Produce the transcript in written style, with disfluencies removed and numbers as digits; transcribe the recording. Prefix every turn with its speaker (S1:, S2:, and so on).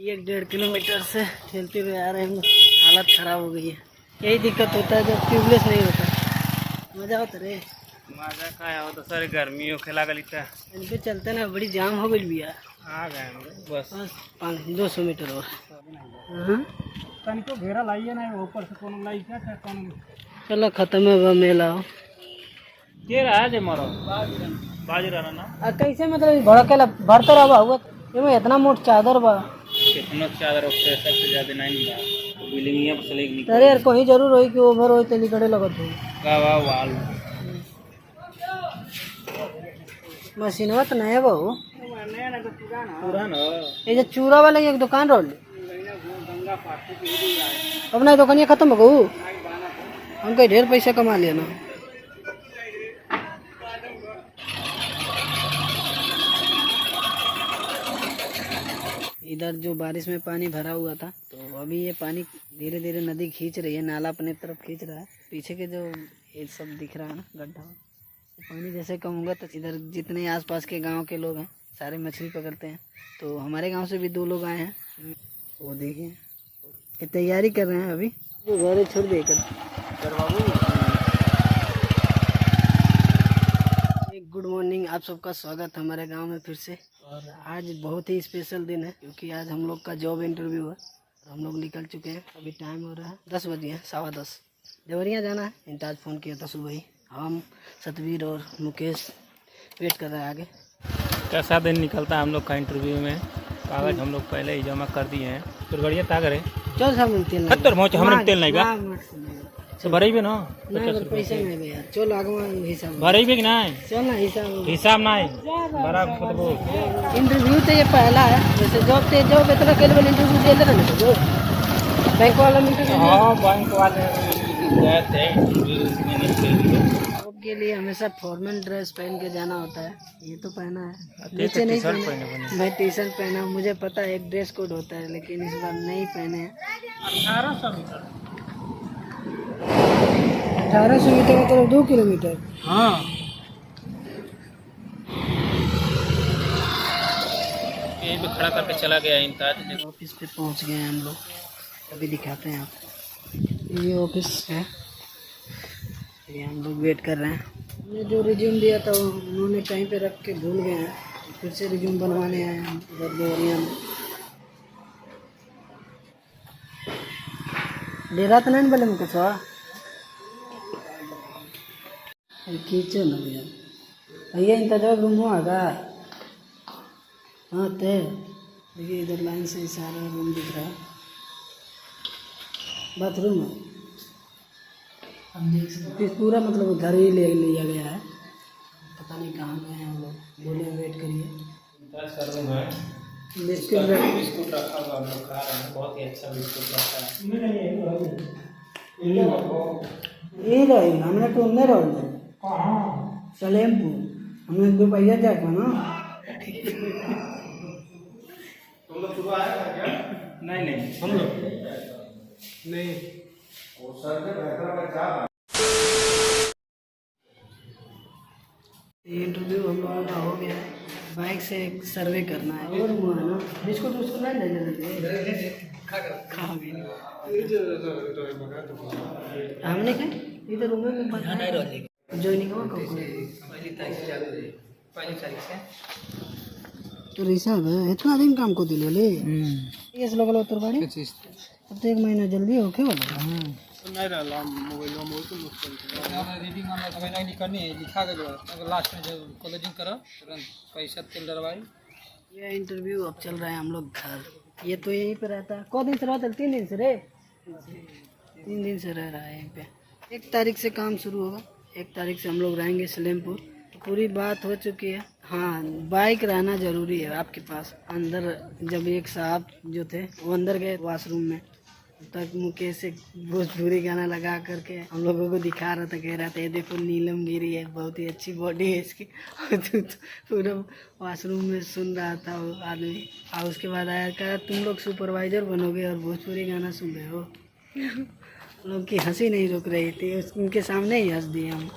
S1: 1.5 kilometre से खेलते हुए आ रहे हैं, हालत ख़राब हो गई है। यही दिक्कत होता है जब ट्यूबलेस नहीं होता। मज़ा होता रे,
S2: मजा का हो तो सर गर्मी हो खेला गली था
S1: इन पे चलते ना बड़ी जाम हो गई भैया।
S2: आ गए हम लोग बस
S1: 200 मीटर और
S2: तनिको घेरा लाइए ना ऊपर से कोनो लाई क्या था कोनो
S1: चलो खत्म है वह मेला हो।
S2: के रहा जे मरो बाजरा ना
S1: कैसे मतलब भड़केला भरते रहा हुआ ये इतना मोट चादर बा
S2: कितना चादर प्रेशर से ज्यादा नहीं बा बिल्डिंग पर चले नहीं
S1: अरे यार कहीं जरूर होई कि ओवर होई तेली कड़े लगत हो
S2: का वाल
S1: मशीनवा तो नया बा हो
S2: पुराना
S1: ये जो चूरा वाला एक दुकान रोल अब ना दुकानिया खत्म हो गऊ हम कहीं ढेर पैसा कमा लिया ना। इधर जो बारिश में पानी भरा हुआ था तो अभी ये पानी धीरे धीरे नदी खींच रही है, नाला अपने तरफ खींच रहा है। पीछे के जो ये सब दिख रहा है ना गड्ढा, पानी जैसे कम होगा तो इधर जितने आसपास के गांव के लोग हैं सारे मछली पकड़ते हैं। तो हमारे गांव से भी 2 लोग आए हैं, वो देखिए ये तैयारी कर रहे हैं अभी जो घर छोड़ देकर। गुड मॉर्निंग, आप सबका स्वागत है हमारे गांव में फिर से। और आज बहुत ही स्पेशल दिन है क्योंकि आज हम लोग का जॉब इंटरव्यू है। हम लोग निकल चुके हैं, अभी टाइम हो रहा है 10 बजे है, 10:15 देवरिया जाना है। इंताज फ़ोन किया था सुबह ही। हम सतवीर और मुकेश वेट कर रहे हैं आगे।
S2: कैसा दिन निकलता है हम लोग का इंटरव्यू में। कागज हम लोग पहले ही जमा कर दिए हैं। तो बढ़िया था करे
S1: चल साहब तेल
S2: हमारे तेल नहीं का तो भरे भी ना
S1: पैसा नहीं बे यार, चल आगवा हिसाब
S2: भरे भी ना
S1: चल ना
S2: हिसाब ना बड़ा
S1: इंटरव्यू तो ये पहला है। जैसे जॉब इतना के लिए इंटरव्यू दे रहे ना जो बैंक वाला इंटरव्यू।
S2: हाँ बैंक वाले गए थे
S1: जॉब के लिए हमेशा फॉर्मल ड्रेस पहन के जाना होता है। ये तो पहना है, नीचे नहीं पहना। मैं टी शर्ट पहना हूँ, मुझे पता है एक ड्रेस कोड होता है लेकिन इस बार नहीं पहने हैं।
S2: 1800 मीटर
S1: 1800 मीटर मतलब 2 किलोमीटर।
S2: हाँ यहीं पे खड़ा करके चला गया इंताज।
S1: ऑफिस पे पहुंच गए हैं हम लोग, अभी दिखाते हैं आप। ये ऑफिस है, ये हम लोग वेट कर रहे हैं। हमने जो रिज्यूम दिया था वो उन्होंने कहीं पे रख के भूल गए हैं, फिर से रिज्यूम बनवाने आए हैं इधर देवरिया में। डेरा तो नहीं बोले मुकेश खींचो ना भैया। भैया इंतजार रूम हुआ का। हाँ ते देखिए इधर लाइन से सारा रूम दिख रहा है, बाथरूम है। हम देख सकते पूरा मतलब घर ही ले लिया गया है, पता नहीं कहाँ गए हैं हम लोग। बोले वेट करिए।
S2: बिस्कुट रखा हुआ हम लोग खा रहे हैं, बहुत ही अच्छा बिस्कुट रखा है।
S1: ये रही हमने तो नहीं रहा सलेमपुर, हमें 2 पैसा जाएगा ना।
S2: तुम लोग सुबह आए क्या? नहीं हम लोग नहीं
S1: ये इंटरव्यू हम लोगों का हो गया है। बाइक से एक सर्वे करना है और वो है ना बिस्कुट उसको नहीं ले लेते खा भी हमने क्या इधर रूम में पता नहीं ज्वाइनिंग हुआ कब पहली तारीख से तो रिसाब है इतना दिन काम को दिले ले ये लोग उत्तर बाड़ी अब तो 1 महीना जल्दी होके वाला
S2: नहीं रहा मोबाइल में बहुत मुश्किल रीडिंग ऑनलाइन करनी है लिखा गया अगर लास्ट में जब कॉलेजिंग करो तुरंत पैसा तेल डलवाई।
S1: ये इंटरव्यू अब चल रहा है हम लोग घर। ये तो यहीं पे रहता है। कौ दिन से रहता है? 3 दिन से रे 3 दिन से रह रहा है यहीं पे। 1 तारीख से काम शुरू होगा। 1 तारीख से हम लोग रहेंगे सलेमपुर। तो पूरी बात हो चुकी है। हाँ बाइक रहना ज़रूरी है आपके पास। अंदर जब एक साहब जो थे वो अंदर गए वॉशरूम में तक मुकेश एक भोजपुरी गाना लगा करके हम लोगों को दिखा रहा था, कह रहा था ये देखो नीलम गिरी है, बहुत ही अच्छी बॉडी है इसकी। पूरा वॉशरूम में सुन रहा था वो आदमी। और उसके बाद आया कहा तुम लोग सुपरवाइजर बनोगे और भोजपुरी गाना सुन रहे हो। लोग की हंसी नहीं रुक रही थी, उनके सामने ही हंस दिए हम।